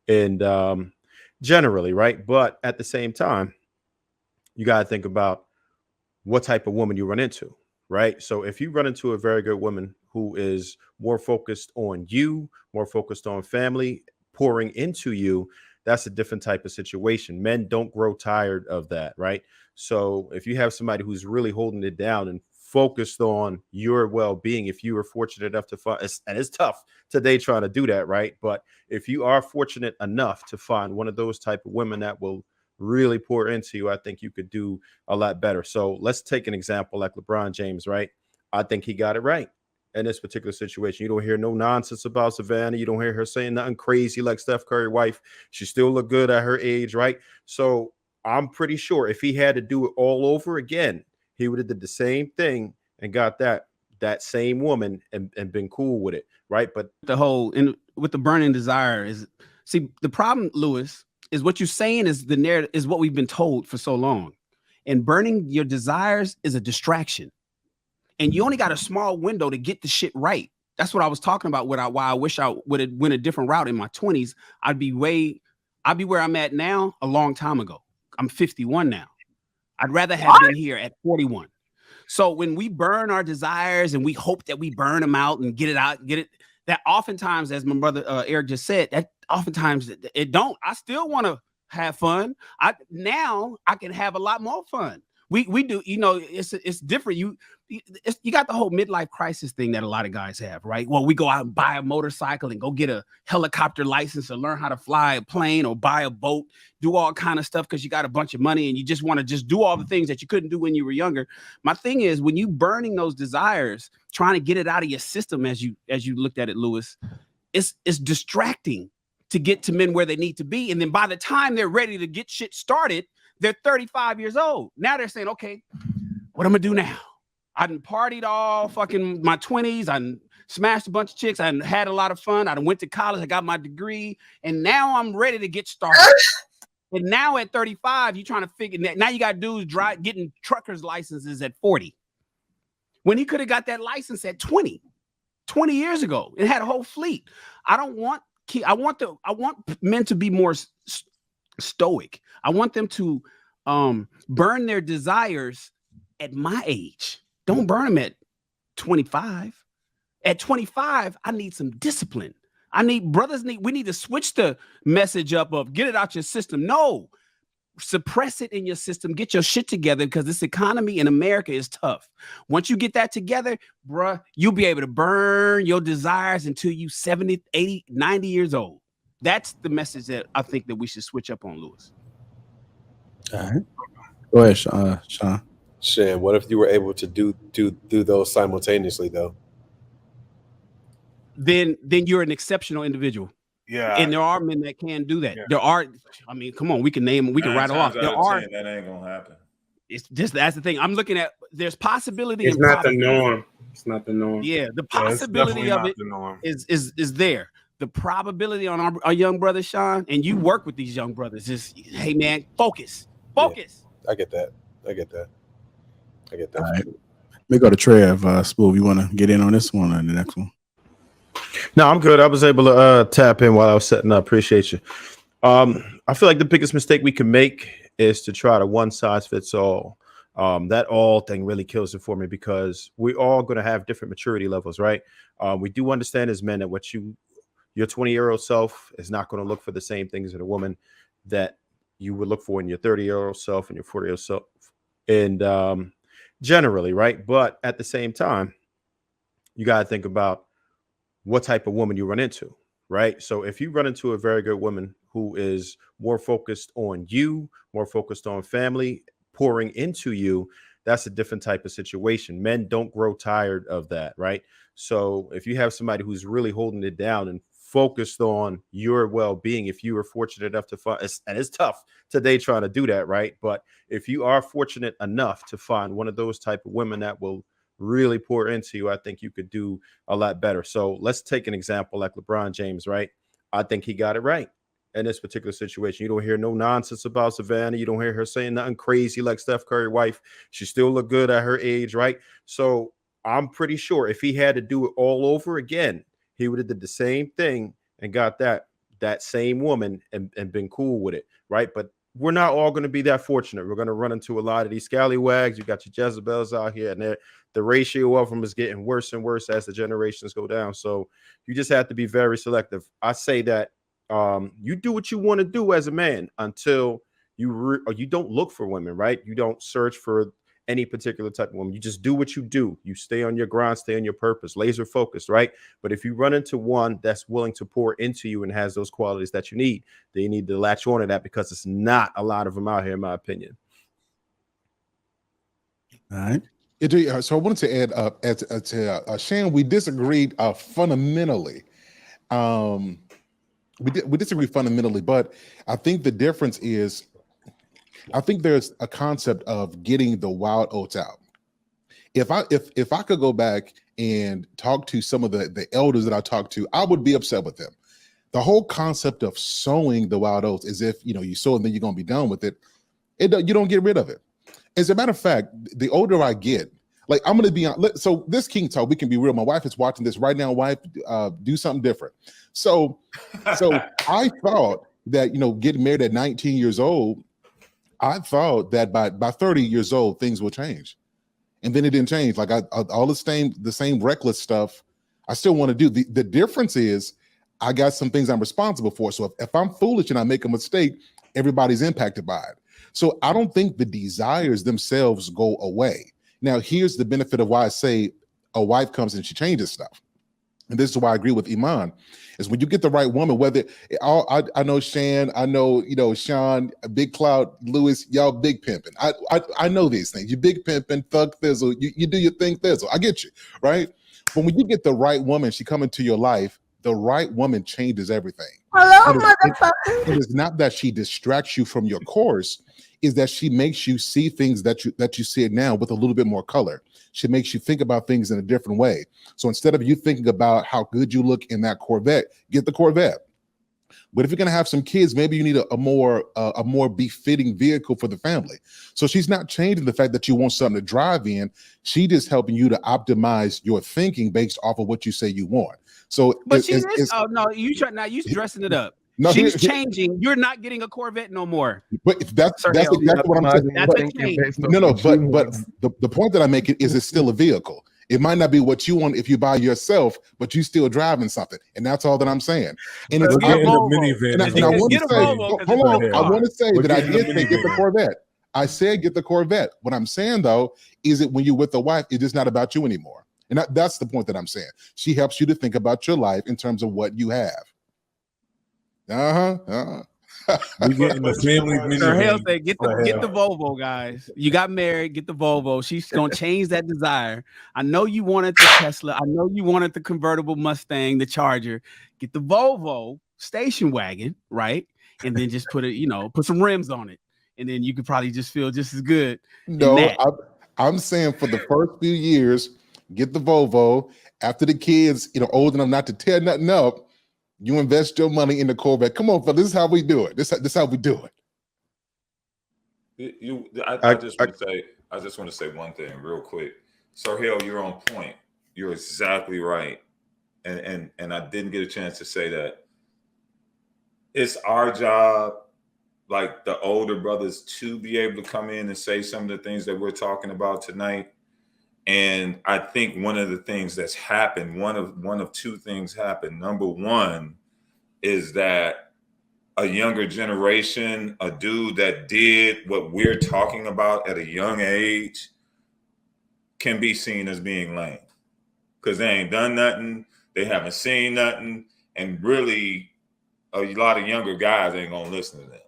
And generally, right? But at the same time, you got to think about what type of woman you run into, right? So if you run into a very good woman who is more focused on you, more focused on family, pouring into you, that's a different type of situation. Men don't grow tired of that, right? So if you have somebody who's really holding it down and focused on your well-being, if you are fortunate enough to find, and it's tough today trying to do that, right? But if you are fortunate enough to find one of those type of women that will really pour into you, I think you could do a lot better. So let's take an example like LeBron James, right? I think he got it right in this particular situation. You don't hear no nonsense about Savannah. You don't hear her saying nothing crazy like Steph Curry wife. She still look good at her age, right? So I'm pretty sure if he had to do it all over again, he would have did the same thing and got that same woman and been cool with it, right? But the whole and with the burning desire is, see, the problem, Lewis, is what you're saying is the narrative is what we've been told for so long. And burning your desires is a distraction. And you only got a small window to get the shit right. That's what I was talking about. Why I wish I would have went a different route in my 20s. I'd be where I'm at now a long time ago. I'm 51 now. I'd rather have been here at 41. So when we burn our desires and we hope that we burn them out and get it, that oftentimes, as my brother Eric just said, that oftentimes it don't. I still want to have fun. Now I can have a lot more fun. We do, it's different. You got the whole midlife crisis thing that a lot of guys have, right? Well, we go out and buy a motorcycle and go get a helicopter license or learn how to fly a plane or buy a boat, do all kind of stuff because you got a bunch of money and you just want to just do all the things that you couldn't do when you were younger. My thing is, when you burning those desires, trying to get it out of your system, as you looked at it, Lewis, it's distracting to get to men where they need to be. And then by the time they're ready to get shit started, they're 35 years old. Now they're saying, okay, what I'm gonna do now? I done partied all fucking my 20s. I done smashed a bunch of chicks. I done had a lot of fun. I done went to college. I got my degree. And now I'm ready to get started. And now at 35, you're trying to figure that. Now you got dudes getting truckers licenses at 40. When he could have got that license at 20 years ago and had a whole fleet. I want men to be more stoic. I want them to burn their desires at my age. Don't burn them at 25. At 25, I need some discipline. We need to switch the message up of get it out your system. No, suppress it in your system. Get your shit together because this economy in America is tough. Once you get that together, bruh, you'll be able to burn your desires until you 70, 80, 90 years old. That's the message that I think that we should switch up on, Lewis. All right. Go ahead, Sean. Shit, what if you were able to do those simultaneously though? Then you're an exceptional individual. Yeah. And there are men that can do that. Yeah. There are, I mean, come on, we can name them, we can rattle off. There are, that ain't gonna happen. It's just, that's the thing. I'm looking at, there's possibility. It's not the norm. It's not the norm. Yeah, the possibility of it is there. The probability on our young brother Sean, and you work with these young brothers, is, hey man, focus. Yeah, I get that. All right. Let me go to Trev. Spool, you want to get in on this one or the next one? No, I'm good. I was able to tap in while I was setting up. Appreciate you. I feel like the biggest mistake we can make is to try to one size fits all. That all thing really kills it for me because we're all going to have different maturity levels, right? We do understand as men that your 20-year-old self is not going to look for the same things in a woman that you would look for in your 30-year-old self and your 40-year-old self. And generally, right? But at the same time, you got to think about what type of woman you run into, right? So if you run into a very good woman who is more focused on you, more focused on family, pouring into you, that's a different type of situation. Men don't grow tired of that, right? So if you have somebody who's really holding it down and focused on your well-being, if you are fortunate enough to find, and it's tough today trying to do that, right? But if you are fortunate enough to find one of those type of women that will really pour into you, I think you could do a lot better. So let's take an example like LeBron James, right? I think he got it right in this particular situation. You don't hear no nonsense about Savannah. You don't hear her saying nothing crazy like Steph Curry wife. She still look good at her age, right? So I'm pretty sure if he had to do it all over again, he would have did the same thing and got that same woman and been cool with it, right? But we're not all going to be that fortunate. We're going to run into a lot of these scallywags. You got your Jezebels out here, and the ratio of them is getting worse and worse as the generations go down. So you just have to be very selective. I say that you do what you want to do as a man until you don't look for women, right? You don't search for any particular type of woman. You just do what you do. You stay on your grind, stay on your purpose, laser focused, right? But if you run into one that's willing to pour into you and has those qualities that you need, then you need to latch on to that, because it's not a lot of them out here, in my opinion. All right. So I wanted to add, Shan, we disagreed fundamentally. We disagree fundamentally, but I think the difference is, I think there's a concept of getting the wild oats out. If I could go back and talk to some of the elders that I talked to, I would be upset with them. The whole concept of sowing the wild oats is if you sow and then you're gonna be done with it. You don't get rid of it. As a matter of fact, the older I get, like I'm gonna be on. So this King Talk, we can be real. My wife is watching this right now. Wife, do something different. So I thought that getting married at 19 years old. I thought that by 30 years old, things will change. And then it didn't change. Like all the same reckless stuff I still want to do. The difference is I got some things I'm responsible for. So if I'm foolish and I make a mistake, everybody's impacted by it. So I don't think the desires themselves go away. Now, here's the benefit of why I say a wife comes and she changes stuff. And this is why I agree with Iman, is when you get the right woman, whether I know Shan, I know, Sean, Big Cloud, Lewis, y'all big pimping. I know these things. You big pimping, thug thizzle, you do your thing thizzle. I get you, right? But when you get the right woman, she come into your life, the right woman changes everything. Hello, motherfucker. It is not that she distracts you from your course, is that she makes you see things that you see it now with a little bit more color. She makes you think about things in a different way. So instead of you thinking about how good you look in that Corvette, get the Corvette. But if you're going to have some kids, maybe you need a more befitting vehicle for the family. So she's not changing the fact that you want something to drive in. She's just helping you to optimize your thinking based off of what you say you want. So, but you dressing it up. No, she's changing. You're not getting a Corvette no more. But that's exactly what I'm saying. That's a change. No, but the point that I'm making is it's still a vehicle. It might not be what you want if you buy yourself, but you still driving something, and that's all that I'm saying. And it's I want to say, hold on, I want to say that I did say get the Corvette. I said get the Corvette. What I'm saying though is that when you're with the wife, it's just not about you anymore, and that's the point that I'm saying. She helps you to think about your life in terms of what you have. We getting the family minivan. Sir Hale said, get the Volvo, guys. You got married, get the Volvo. She's gonna change that desire. I know you wanted the Tesla. I know you wanted the convertible Mustang, the Charger. Get the Volvo station wagon, right? And then just put some rims on it, and then you could probably just feel just as good. No, I'm saying for the first few years, get the Volvo. After the kids, old enough not to tear nothing up, you invest your money in the Corvette. Come on, fellas. This is how we do it. This is how we do it. I just want to say one thing real quick. Sir Hale, you're on point. You're exactly right. And I didn't get a chance to say that. It's our job, like the older brothers, to be able to come in and say some of the things that we're talking about tonight. And I think one of the things that's happened, one of two things happened. Number one is that a younger generation, a dude that did what we're talking about at a young age, can be seen as being lame because they ain't done nothing. They haven't seen nothing. And really, a lot of younger guys ain't going to listen to them.